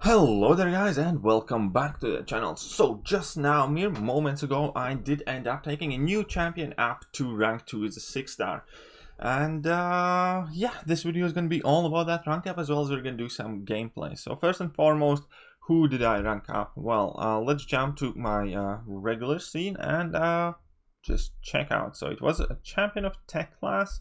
Hello there guys and welcome back to the channel. So just now, mere moments ago, I did end up taking a new champion up to rank 2 as a 6-star. And yeah, this video is going to be all about that rank up, as well as we're going to do some gameplay. So first and foremost, who did I rank up? Well, let's jump to my regular scene and just check out. So it was a champion of tech class.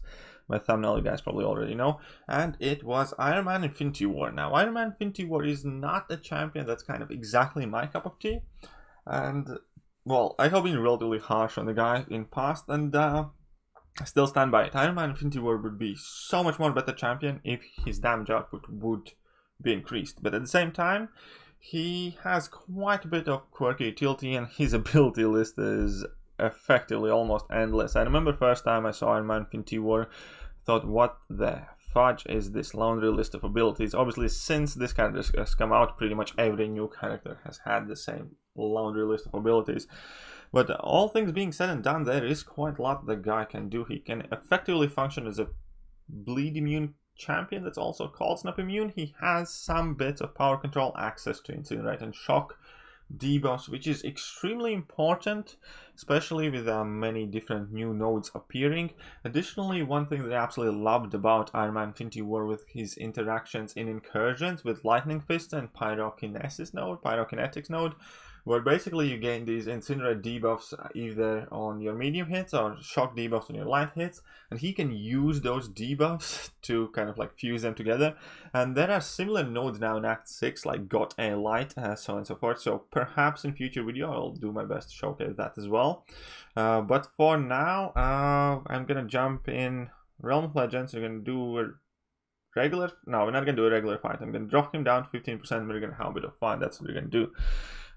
My thumbnail you guys probably already know, and it was Iron Man Infinity War. Now, Iron Man Infinity War is not a champion that's kind of exactly my cup of tea, and well, I have been relatively harsh on the guy in past, and I still stand by it. Iron Man Infinity War would be so much more better champion if his damage output would be increased, but at the same time, he has quite a bit of quirky utility, and his ability list is effectively almost endless. I remember first time I saw Iron Man Infinity War, thought, what the fudge is this laundry list of abilities? Obviously, since this character has come out, pretty much every new character has had the same laundry list of abilities. But all things being said and done, there is quite a lot the guy can do. He can effectively function as a bleed immune champion that's also cold snap immune. He has some bits of power control, access to incinerate and shock debuffs, which is extremely important, especially with many different new nodes appearing. Additionally, one thing that I absolutely loved about Iron Man Infinity War with his interactions in incursions with Lightning Fist and Pyrokinetics node, where basically you gain these incinerate debuffs either on your medium hits or shock debuffs on your light hits, and he can use those debuffs to kind of like fuse them together. And there are similar nodes now in Act 6, like Got a Light, so on and so forth. So perhaps in future video I'll do my best to showcase that as well. But for now, I'm gonna jump in Realm of Legends. We're gonna do a regular. No, we're not gonna do a regular fight. I'm gonna drop him down to 15%. We're gonna have a bit of fun. That's what we're gonna do.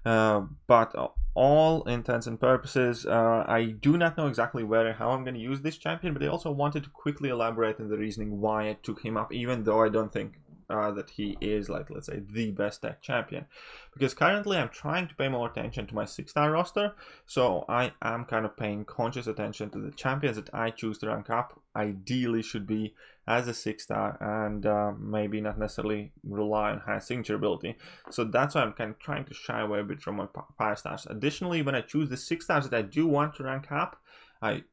But all intents and purposes, I do not know exactly where and how I'm going to use this champion, but I also wanted to quickly elaborate on the reasoning why I took him up, even though I don't think that he is, like, let's say, the best tech champion. Because currently I'm trying to pay more attention to my 6-star roster, so I am kind of paying conscious attention to the champions that I choose to rank up. Ideally should be as a 6-star and maybe not necessarily rely on high signature ability. So that's why I'm kind of trying to shy away a bit from my 5-stars. Additionally, when I choose the 6-stars that I do want to rank up, I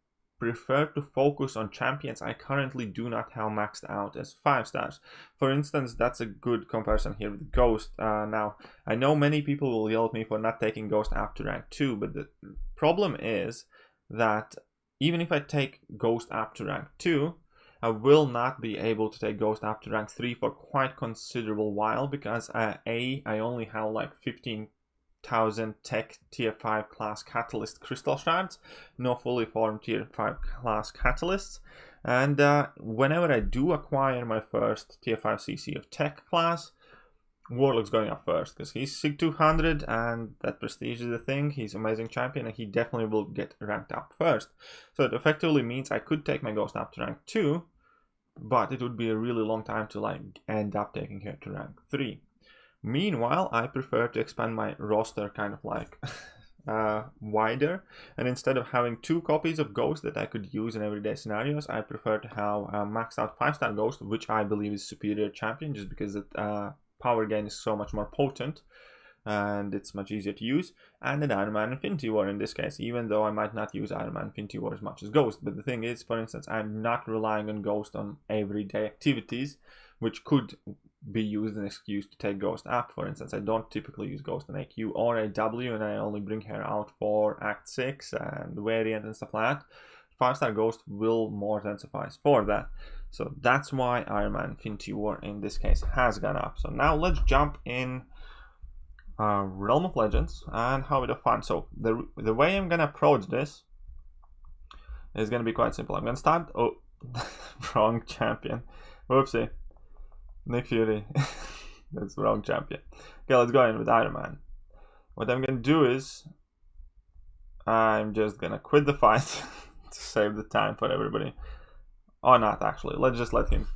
prefer to focus on champions I currently do not have maxed out as 5-stars. For instance, that's a good comparison here with Ghost. Now, I know many people will yell at me for not taking Ghost up to rank 2, but the problem is that even if I take Ghost up to rank 2, I will not be able to take Ghost up to rank 3 for quite considerable while, because I only have like 15,000 tech tier 5 class catalyst crystal shards, no fully formed tier 5 class catalysts, and whenever I do acquire my first tier 5 CC of tech class, Warlock's going up first because he's SIG 200 and that prestige is the thing. He's an amazing champion and he definitely will get ranked up first. So it effectively means I could take my Ghost up to rank 2, but it would be a really long time to like end up taking her to rank 3. Meanwhile, I prefer to expand my roster kind of like wider, and instead of having 2 copies of Ghost that I could use in everyday scenarios, I prefer to have a maxed out 5-star Ghost, which I believe is superior champion just because it power gain is so much more potent and it's much easier to use, and an Iron Man Infinity War in this case, even though I might not use Iron Man Infinity War as much as Ghost. But the thing is, for instance, I'm not relying on Ghost on everyday activities, which could be used as an excuse to take Ghost up. For instance, I don't typically use Ghost on AQ or AW, and I only bring her out for Act 6 and Variant and stuff like that. 5-star Ghost will more than suffice for that. So that's why Iron Man Infinity War in this case has gone up. So now let's jump in Realm of Legends and have a bit of fun. So the way I'm gonna approach this is gonna be quite simple. I'm gonna start. Oh, wrong champion. Whoopsie. Nick Fury. That's the wrong champion. Okay, let's go in with Iron Man. What I'm gonna do is I'm just gonna quit the fight to save the time for everybody. Or not, actually. Let's just let him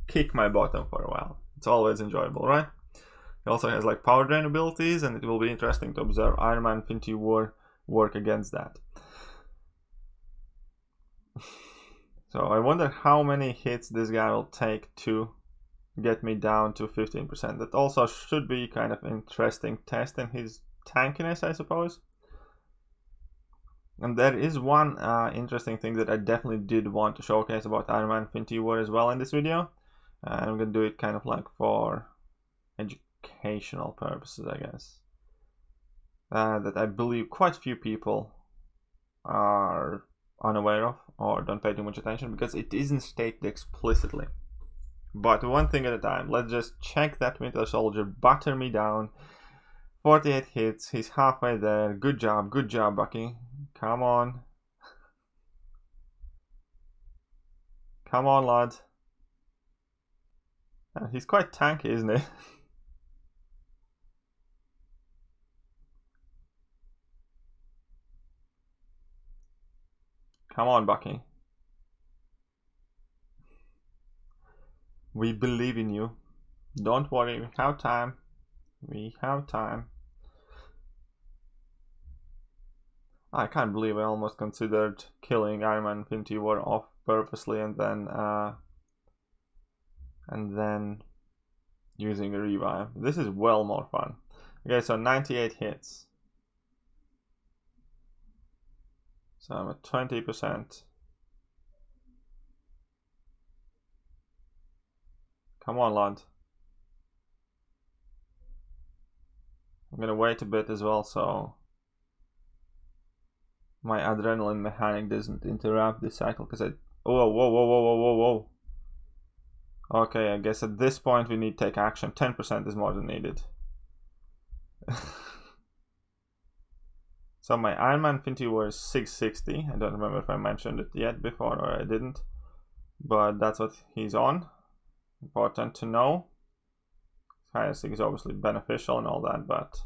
kick my bottom for a while. It's always enjoyable, right? He also has like power drain abilities, and it will be interesting to observe Iron Man Infinity War work against that. So I wonder how many hits this guy will take to get me down to 15%. That also should be kind of interesting testing his tankiness, I suppose. And there is one interesting thing that I definitely did want to showcase about Iron Man Infinity War as well in this video. And I'm going to do it kind of like for educational purposes, I guess. That I believe quite a few people are unaware of or don't pay too much attention because it isn't stated explicitly. But one thing at a time. Let's just check that Winter Soldier butter me down. 48 hits, he's halfway there. Good job, Bucky. Come on. Come on, lad. He's quite tanky, isn't he? Come on, Bucky. We believe in you. Don't worry, we have time. We have time. I can't believe I almost considered killing Iron Man Infinity War off purposely and then using a revive. This is well more fun. Okay, so 98 hits. So I'm at 20%. Come on, lad. I'm gonna wait a bit as well, so my adrenaline mechanic doesn't interrupt the cycle, because whoa. Okay, I guess at this point we need to take action. 10% is more than needed. So my Iron Man Infinity War is 660. I don't remember if I mentioned it yet before or I didn't. But that's what he's on. Important to know. Higher sig is obviously beneficial and all that, but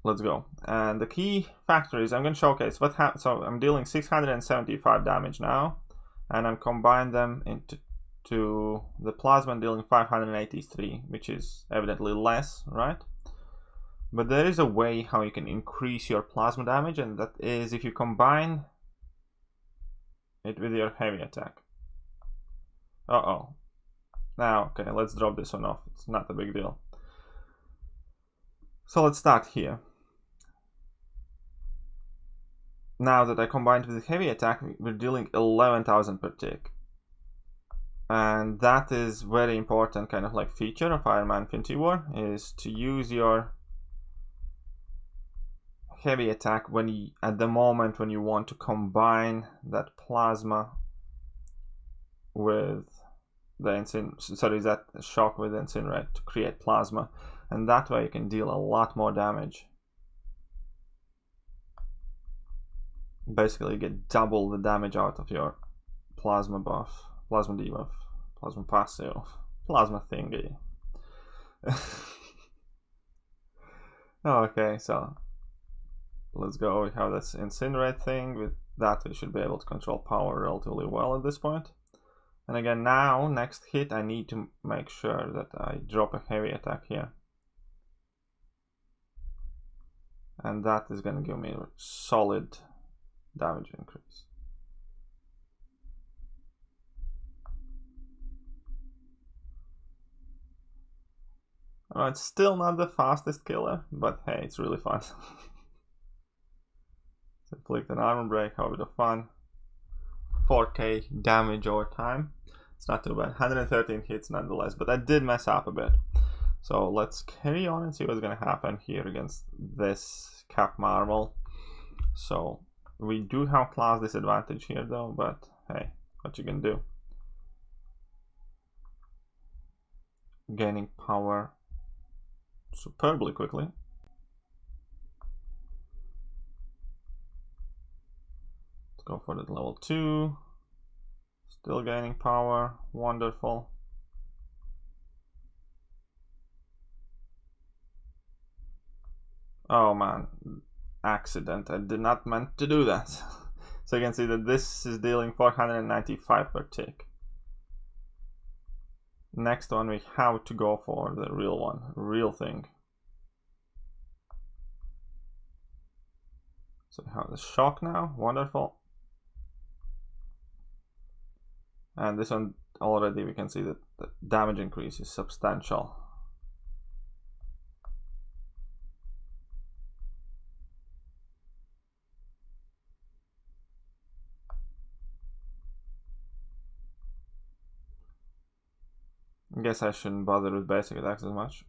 let's go. And the key factor is I'm going to showcase what happens. So I'm dealing 675 damage now, and I'm combining them into the plasma and dealing 583, which is evidently less, right? But there is a way how you can increase your plasma damage, and that is if you combine it with your heavy attack. Uh-oh. Now, okay, let's drop this one off. It's not a big deal. So let's start here. Now that I combined with the heavy attack, we're dealing 11,000 per tick. And that is very important kind of like feature of Iron Man Infinity War, is to use your heavy attack when you, at the moment when you want to combine that plasma with that shock with incinerate to create plasma, and that way you can deal a lot more damage. Basically you get double the damage out of your plasma buff, plasma debuff, plasma passive, plasma thingy. Okay, so let's go. We have this incinerate thing. With that we should be able to control power relatively well at this point. And again, now, next hit, I need to make sure that I drop a heavy attack here. And that is going to give me a solid damage increase. It's still not the fastest killer, but hey, it's really fun. Inflict an armor break, have a bit of fun. 4k damage over time. It's not too bad. 113 hits nonetheless, but I did mess up a bit. So let's carry on and see what's going to happen here against this Cap Marvel. So we do have class disadvantage here though, but hey, what you can do. Gaining power superbly quickly. Let's go for the level 2. Still gaining power, wonderful. Oh man, accident, I did not meant to do that. So you can see that this is dealing 495 per tick. Next one we have to go for the real one, real thing. So we have the shock now, wonderful. And this one already we can see that the damage increase is substantial. I guess I shouldn't bother with basic attacks as much.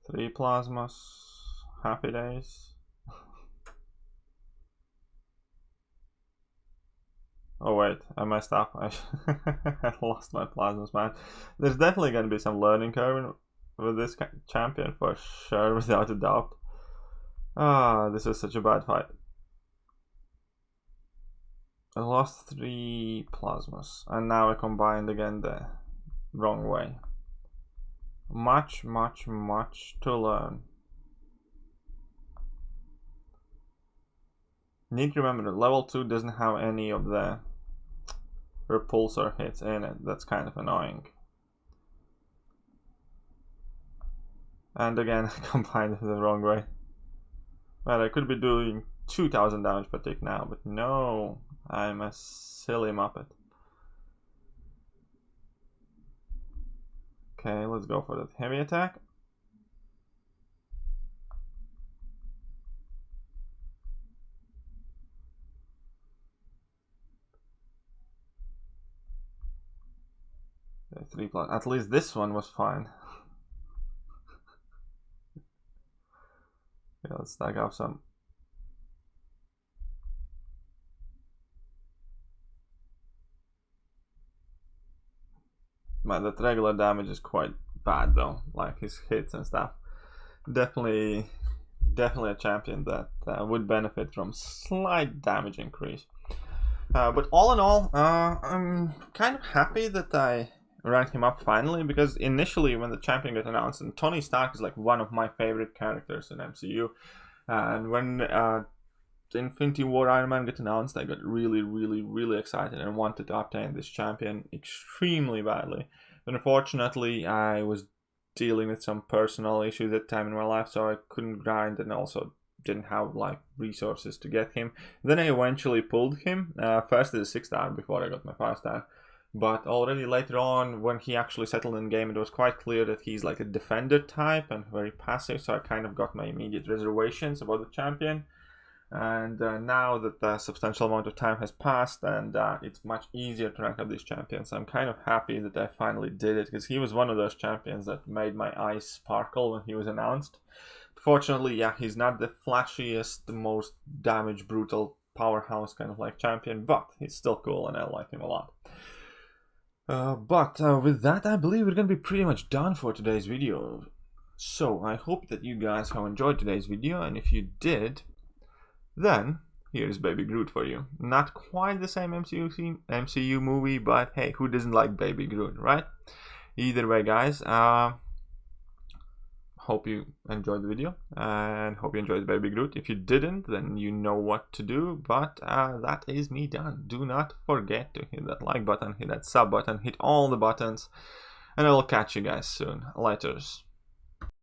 Three plasmas. Happy days. Oh wait, I messed up. I lost my plasmas, man. There's definitely going to be some learning curve with this champion for sure, without a doubt. This was such a bad fight. I lost 3 plasmas, and now I combined again the wrong way. Much to learn. Need to remember that level 2 doesn't have any of the repulsor hits in it. That's kind of annoying. And again, I combined it the wrong way. Well, I could be doing 2000 damage per tick now, but no, I'm a silly muppet. Okay, let's go for that heavy attack. Okay, 3 plus. At least this one was fine. Yeah, let's stack up some. Man, that regular damage is quite bad though, like his hits and stuff. Definitely a champion that would benefit from slight damage increase. But all in all, I'm kind of happy that I ranked him up finally, because initially when the champion got announced, and Tony Stark is like one of my favorite characters in MCU, and when Infinity War Iron Man got announced, I got really excited and wanted to obtain this champion extremely badly. But unfortunately, I was dealing with some personal issues at the time in my life, so I couldn't grind, and also didn't have like resources to get him. Then I eventually pulled him, first as a 6-star before I got my 5-star. But already later on, when he actually settled in the game, it was quite clear that he's like a defender type and very passive, so I kind of got my immediate reservations about the champion. And now that a substantial amount of time has passed, and it's much easier to rank up these champions, I'm kind of happy that I finally did it, because he was one of those champions that made my eyes sparkle when he was announced. Fortunately, yeah, he's not the flashiest, the most damage brutal powerhouse kind of like champion, but he's still cool and I like him a lot. But with that, I believe we're going to be pretty much done for today's video. So I hope that you guys have enjoyed today's video, and if you did, then here's Baby Groot for you. Not quite the same MCU movie, but hey, who doesn't like Baby Groot, right? Either way, guys, hope you enjoyed the video and hope you enjoyed Baby Groot. If you didn't, then you know what to do, but that is me done. Do not forget to hit that like button, hit that sub button, hit all the buttons, and I will catch you guys soon. Laters.